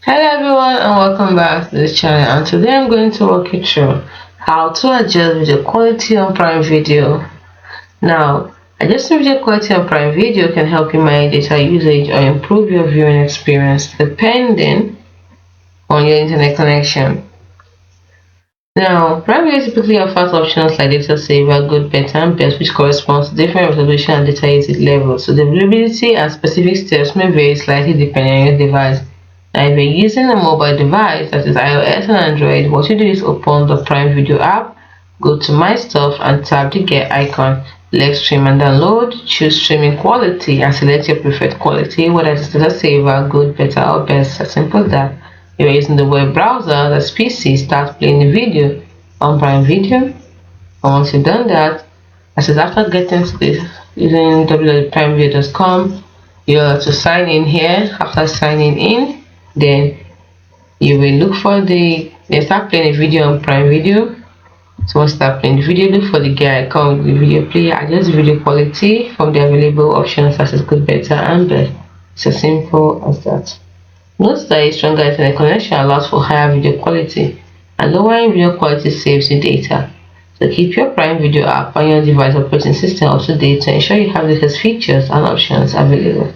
Hello everyone and welcome back to this channel, and today I'm going to walk you through how to adjust video quality on Prime Video. Now, adjusting video quality on Prime Video can help you manage data usage or improve your viewing experience depending on your internet connection. Now, Prime Video typically offers options like data saver, good, better, and best, which corresponds to different resolution and data usage levels. So the availability and specific steps may vary slightly depending on your device. Now, if you're using a mobile device that is iOS and Android, what you do is open the Prime Video app, go to My Stuff and tap the Get icon. Select Stream and Download, choose Streaming Quality and select your preferred quality, whether it's data saver, good, better, or best. As simple as that. If you're using the web browser, that's PC, start playing the video on Prime Video. And once you've done that, as is after getting to this using www.primevideo.com, you have to sign in here. After signing in, then you will look for start playing the video on Prime Video. So once you start playing the video, look for the gear icon with the video player, adjust the video quality from the available options such as good, better, and best. It's as simple as that. Note that a stronger internet connection allows for higher video quality, and lowering video quality saves you data. So keep your Prime Video app on your device operating system up to date to ensure you have the latest features and options available.